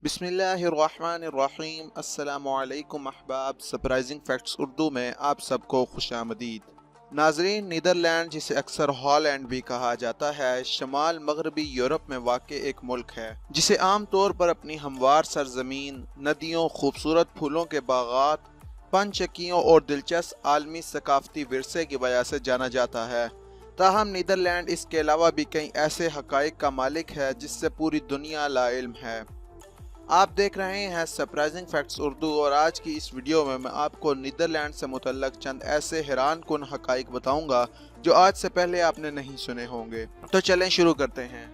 बिस्मिल्लाहिर्रहमानिर्रहीम। अस्सलामुअलैकुम अहबाब। सरप्राइजिंग फैक्ट्स उर्दू में आप सबको खुशामदीद। नाजरीन, नीदरलैंड जिसे अक्सर हॉलैंड भी कहा जाता है, शमाल मगरबी यूरोप में वाक़ एक मुल्क है जिसे आम तौर पर अपनी हमवार सरजमीन, नदियों, खूबसूरत फूलों के बागात, पंचक्कियों और दिलचस्प आलमी सकाफती विरसे की वजह से जाना जाता है। ताहम नीदरलैंड इसके अलावा भी कई ऐसे हक़ाइक़ का मालिक है जिससे पूरी दुनिया लाइल्म है। आप देख रहे हैं सरप्राइजिंग फैक्ट्स उर्दू, और आज की इस वीडियो में मैं आपको नीदरलैंड से मुतल्लक चंद ऐसे हैरान कुन हक़ाइक़ बताऊंगा जो आज से पहले आपने नहीं सुने होंगे। तो चलें शुरू करते हैं।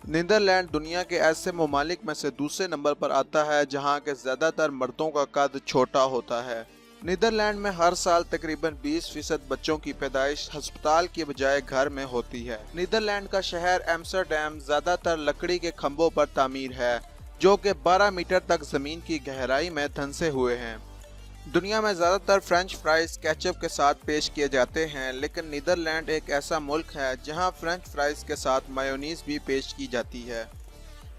नीदरलैंड दुनिया के ऐसे ममालिक में से दूसरे नंबर पर आता है जहां के ज़्यादातर मर्दों का कद छोटा होता है। नीदरलैंड में हर साल तकरीबन 20% बच्चों की पैदाइश हस्पताल की बजाय घर में होती है। नीदरलैंड का शहर एम्स्टरडैम ज़्यादातर लकड़ी के खंभों पर तामीर है जो कि 12 मीटर तक जमीन की गहराई में धंसे हुए हैं। दुनिया में ज़्यादातर फ्रेंच फ्राइज केचप के साथ पेश किए जाते हैं, लेकिन नीदरलैंड एक ऐसा मुल्क है जहां फ्रेंच फ्राइज के साथ मायोनीज भी पेश की जाती है।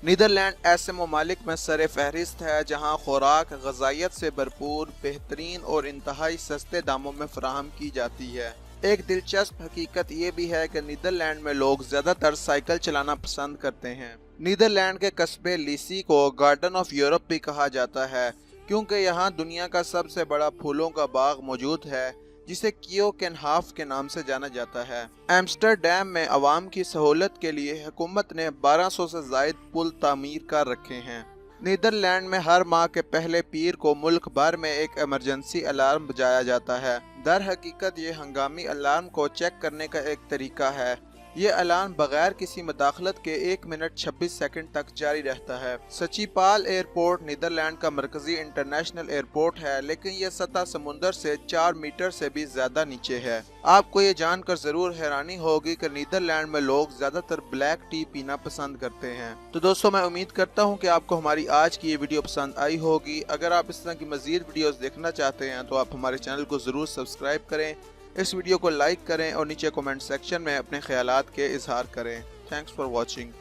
नीदरलैंड ऐसे ममालिक में सर फहरिस्त है जहां खुराक ग़िज़ाइयत से भरपूर, बेहतरीन और इंतहाई सस्ते दामों में फराहम की जाती है। एक दिलचस्प हकीकत ये भी है कि नीदरलैंड में लोग ज़्यादातर साइकिल चलाना पसंद करते हैं। नीदरलैंड के कस्बे लीसी को गार्डन ऑफ यूरोप भी कहा जाता है क्योंकि यहाँ दुनिया का सबसे बड़ा फूलों का बाग मौजूद है जिसे कियोकेनहाफ के नाम से जाना जाता है। एम्स्टरडैम में आवाम की सहूलत के लिए हुकूमत ने 1200 से ज़ायद पुल तामीर कर रखे हैं। नीदरलैंड में हर माह के पहले पीर को मुल्क भर में एक इमरजेंसी अलार्म बजाया जाता है। दर हकीकत ये हंगामी अलार्म को चेक करने का एक तरीका है। ये अलार्म बगैर किसी मदाखलत के 1 मिनट 26 सेकंड तक जारी रहता है। सचिपाल एयरपोर्ट नीदरलैंड का मरकजी इंटरनेशनल एयरपोर्ट है, लेकिन यह सतह समुंदर से 4 मीटर से भी ज्यादा नीचे है। आपको ये जानकर जरूर हैरानी होगी कि नीदरलैंड में लोग ज्यादातर ब्लैक टी पीना पसंद करते हैं। तो दोस्तों, मैं उम्मीद करता हूँ कि आपको हमारी आज की ये वीडियो पसंद आई होगी। अगर आप इस तरह की मजीद वीडियोस देखना चाहते हैं तो आप हमारे चैनल को जरूर सब्सक्राइब करें, इस वीडियो को लाइक करें और नीचे कमेंट सेक्शन में अपने ख्यालात के इजहार करें। Thanks for watching.